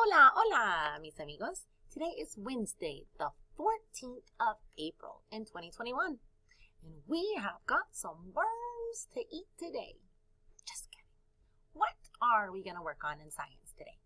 Hola, hola, mis amigos. Today is Wednesday, the 14th of April in 2021. And we have got some worms to eat today. Just kidding. What are we going to work on in science today?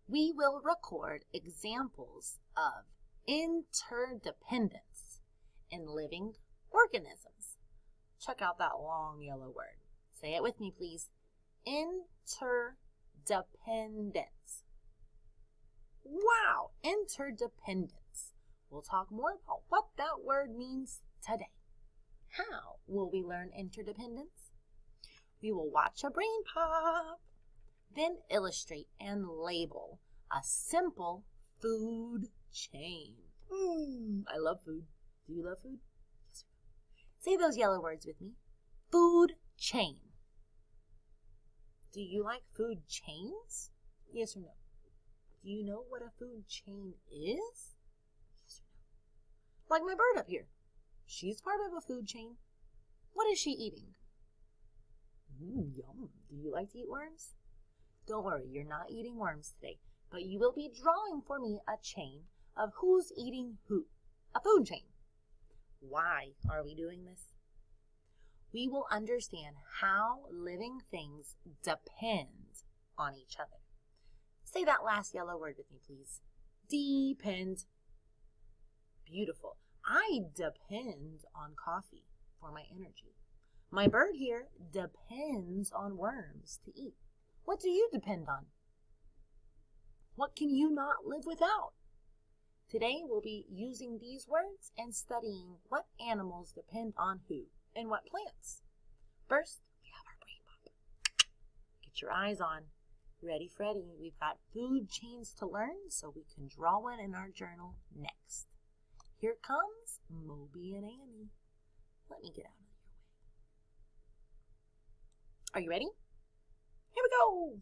We will record examples of interdependence in living organisms. Check out that long yellow word. Say it with me, please. Interdependence. Wow, interdependence. We'll talk more about what that word means today. How will we learn interdependence? We will watch a brain pop, then illustrate and label a simple food chain. I love food. Do you love food? Yes. Say those yellow words with me. Food chain. Do you like food chains? Yes or no? Do you know what a food chain is? Yes or no? Like my bird up here. She's part of a food chain. What is she eating? Yum. Do you like to eat worms? Don't worry, you're not eating worms today, but you will be drawing for me a chain of who's eating who. A food chain. Why are we doing this? We will understand how living things depend on each other. Say that last yellow word with me, please. Depend. Beautiful. I depend on coffee for my energy. My bird here depends on worms to eat. What do you depend on? What can you not live without? Today we'll be using these words and studying what animals depend on who and what plants. First, we have our brain pop. Get your eyes on. Ready, Freddy? We've got food chains to learn, so we can draw one in our journal next. Here comes Moby and Annie. Let me get out of your way. Are you ready? Here we go.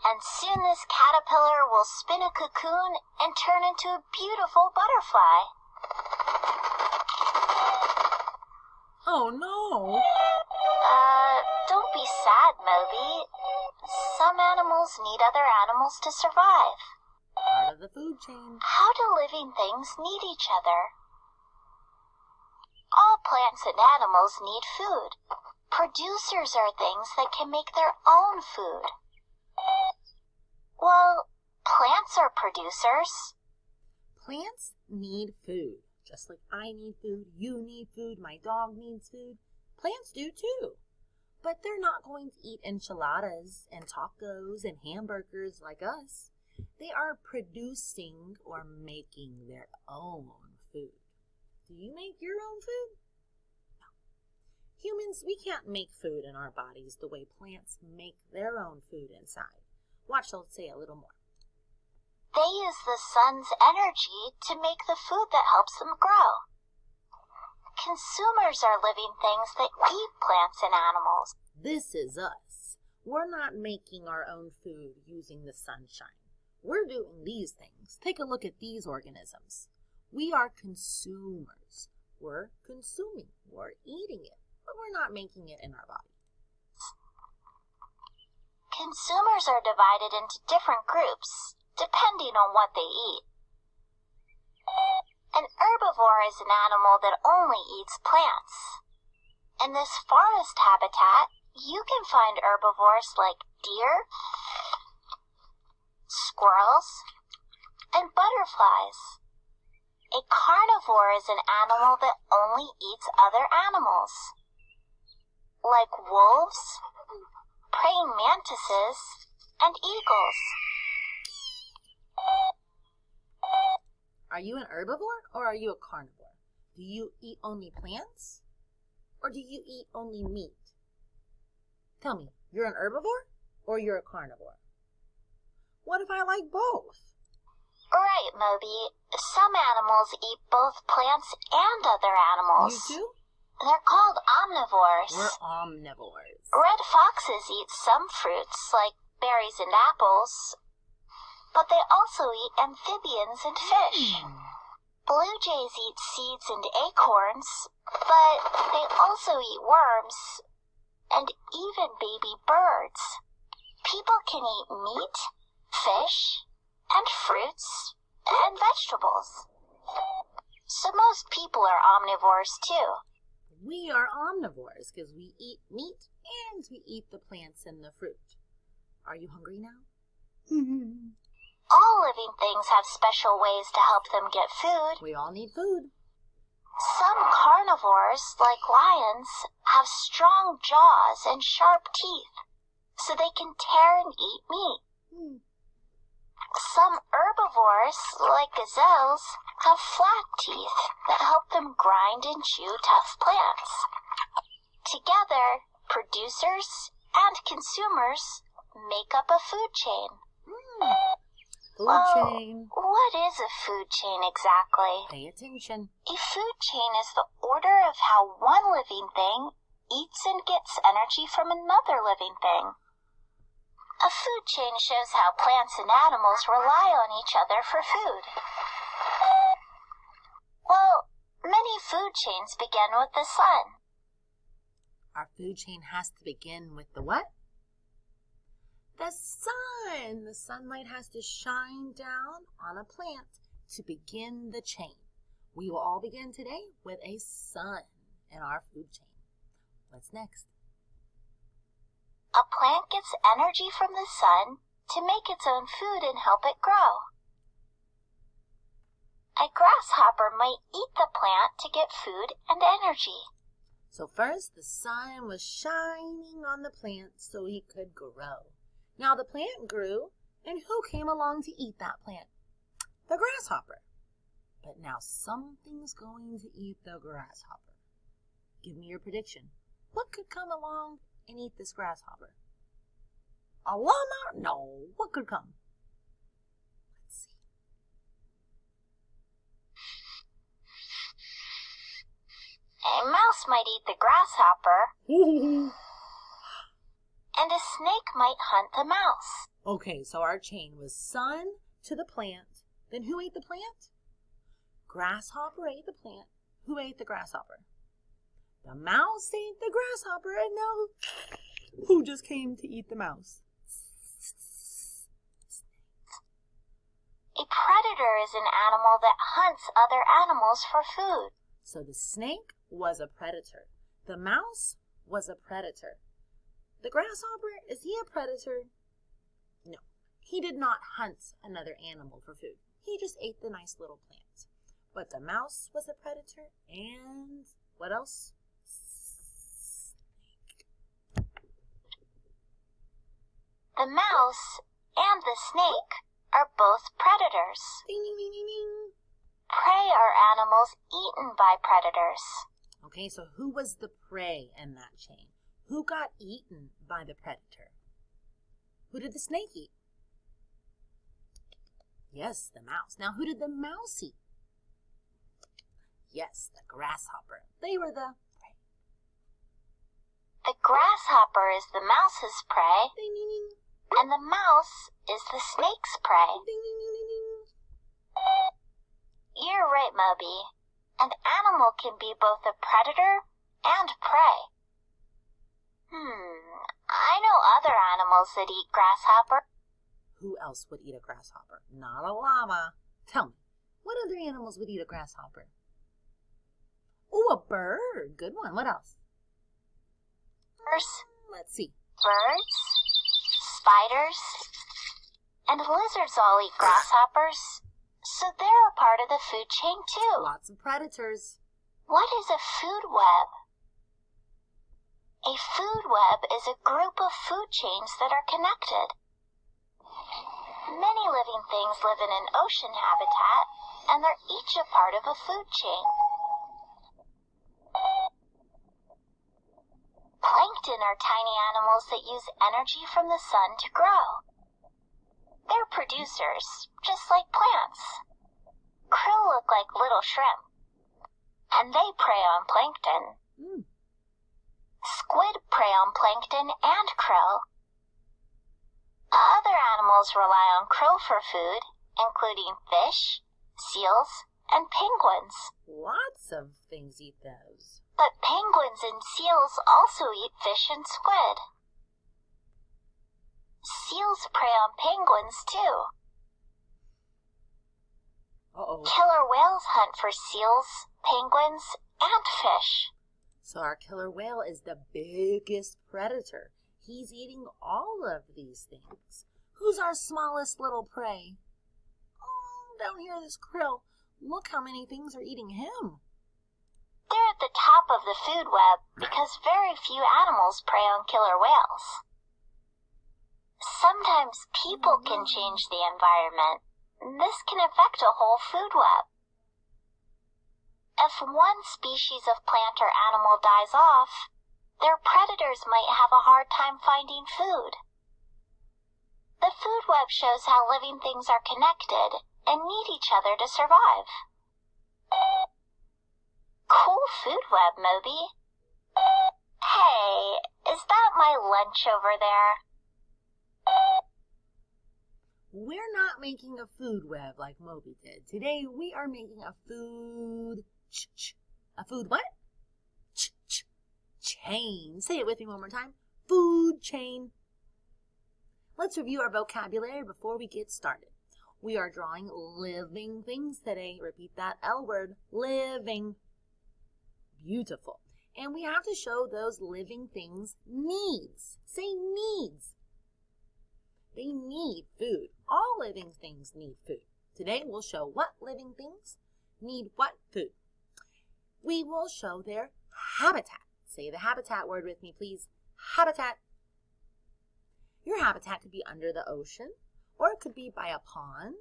And soon this caterpillar will spin a cocoon and turn into a beautiful butterfly. Oh no! Don't be sad, Moby. Some animals need other animals to survive. Part of the food chain. How do living things need each other? All plants and animals need food. Producers are things that can make their own food. Well, plants are producers. Plants need food. Just like I need food, you need food, my dog needs food. Plants do too. But they're not going to eat enchiladas and tacos and hamburgers like us. They are producing or making their own food. Do you make your own food? No. Humans, we can't make food in our bodies the way plants make their own food inside. Watch, I'll say a little more. They use the sun's energy to make the food that helps them grow. Consumers are living things that eat plants and animals. This is us. We're not making our own food using the sunshine. We're doing these things. Take a look at these organisms. We are consumers. We're consuming. We're eating it, but we're not making it in our body. Consumers are divided into different groups, depending on what they eat. An herbivore is an animal that only eats plants. In this forest habitat, you can find herbivores like deer, squirrels, and butterflies. A carnivore is an animal that only eats other animals, like wolves, praying mantises, and eagles. Are you an herbivore or are you a carnivore? Do you eat only plants or do you eat only meat? Tell me, you're an herbivore or you're a carnivore? What if I like both? Right, Moby. Some animals eat both plants and other animals. You too? They're called omnivores. We're omnivores. Red foxes eat some fruits, like berries and apples, but they also eat amphibians and fish. Blue jays eat seeds and acorns, but they also eat worms and even baby birds. People can eat meat, fish, and fruits and vegetables. So most people are omnivores too. We are omnivores because we eat meat and we eat the plants and the fruit. Are you hungry now? All living things have special ways to help them get food. We all need food. Some carnivores, like lions, have strong jaws and sharp teeth, so they can tear and eat meat. Some herbivores, like gazelles, have flat teeth that help them grind and chew tough plants. Together, producers and consumers make up a food chain. Food chain. What is a food chain exactly? Pay attention. A food chain is the order of how one living thing eats and gets energy from another living thing. A food chain shows how plants and animals rely on each other for food. Well, many food chains begin with the sun. Our food chain has to begin with the what? The sun. The sunlight has to shine down on a plant to begin the chain. We will all begin today with a sun in our food chain. What's next? A plant gets energy from the sun to make its own food and help it grow. A grasshopper might eat the plant to get food and energy. So first, the sun was shining on the plant so he could grow. Now the plant grew, and who came along to eat that plant? The grasshopper. But now something's going to eat the grasshopper. Give me your prediction. What could come along and eat this grasshopper? A llama? No. What could come? Let's see. A mouse might eat the grasshopper. And a snake might hunt the mouse. Okay, so our chain was sun to the plant. Then who ate the plant? Grasshopper ate the plant. Who ate the grasshopper? The mouse ate the grasshopper, and now who just came to eat the mouse? A predator is an animal that hunts other animals for food. So the snake was a predator. The mouse was a predator. The grasshopper, is he a predator? No, he did not hunt another animal for food. He just ate the nice little plants. But the mouse was a predator, and what else? The mouse and the snake are both predators. Ding, ding, ding, ding, ding. Prey are animals eaten by predators. Okay, so who was the prey in that chain? Who got eaten by the predator? Who did the snake eat? Yes, the mouse. Now, who did the mouse eat? Yes, the grasshopper. They were the prey. The grasshopper is the mouse's prey, Ding, ding, ding. and the mouse is the snake's prey. Ding, ding, ding, ding, ding. You're right, Moby. An animal can be both a predator and prey. I know other animals that eat grasshopper. Who else would eat a grasshopper? Not a llama. Tell me, what other animals would eat a grasshopper? Oh, a bird. Good one. What else? Let's see. Birds, spiders, and lizards all eat grasshoppers, so they're a part of the food chain too. Lots of predators. What is a food web? A food web is a group of food chains that are connected. Many living things live in an ocean habitat, and they're each a part of a food chain. Plankton are tiny animals that use energy from the sun to grow. They're producers, just like plants. Krill look like little shrimp, and they prey on plankton. Squid prey on plankton and krill. Other animals rely on krill for food, including fish, seals, and penguins. Lots of things eat those. But penguins and seals also eat fish and squid. Seals prey on penguins, too. Uh-oh. Killer whales hunt for seals, penguins, and fish. So our killer whale is the biggest predator. He's eating all of these things. Who's our smallest little prey? Oh, down here, this krill. Look how many things are eating him. They're at the top of the food web because very few animals prey on killer whales. Sometimes people can change the environment. This can affect a whole food web. If one species of plant or animal dies off, their predators might have a hard time finding food. The food web shows how living things are connected and need each other to survive. Cool food web, Moby. Hey, is that my lunch over there? We're not making a food web like Moby did. Today we are making a food what? Chain. Say it with me one more time. Food chain. Let's review our vocabulary before we get started. We are drawing living things today. Repeat that L word, living. Beautiful. And we have to show those living things needs. Say needs. They need food. All living things need food. Today we'll show what living things need what food. We will show their habitat. Say the habitat word with me, please. Habitat. Your habitat could be under the ocean, or it could be by a pond.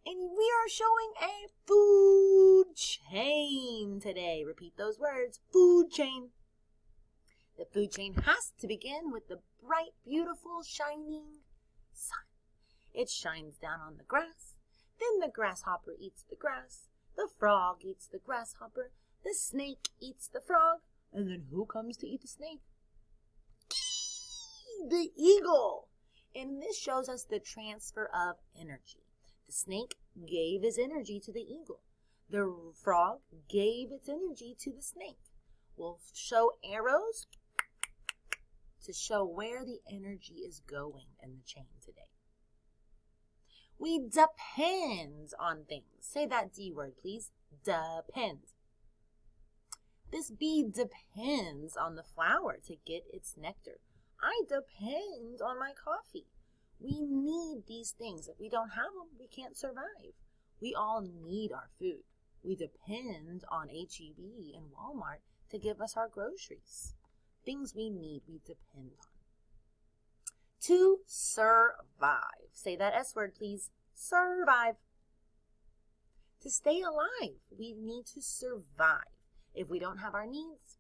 And we are showing a food chain today. Repeat those words. Food chain. The food chain has to begin with the bright, beautiful, shining sun. It shines down on the grass. Then the grasshopper eats the grass. The frog eats the grasshopper. The snake eats the frog. And then who comes to eat the snake? The eagle. And this shows us the transfer of energy. The snake gave his energy to the eagle. The frog gave its energy to the snake. We'll show arrows to show where the energy is going in the chain today. We depend on things. Say that D word, please. Depend. This bee depends on the flower to get its nectar. I depend on my coffee. We need these things. If we don't have them, we can't survive. We all need our food. We depend on H-E-B and Walmart to give us our groceries. Things we need, we depend on. To survive. Say that S word, please. Survive. To stay alive, we need to survive. If we don't have our needs,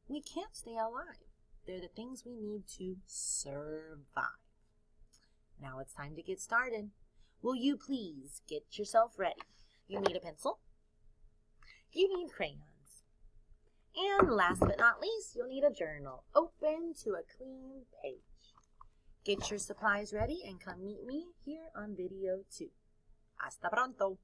we can't stay alive. They're the things we need to survive. Now it's time to get started. Will you please get yourself ready? You need a pencil. You need crayons. And last but not least, you'll need a journal. Open to a clean page. Get your supplies ready and come meet me here on video 2. Hasta pronto!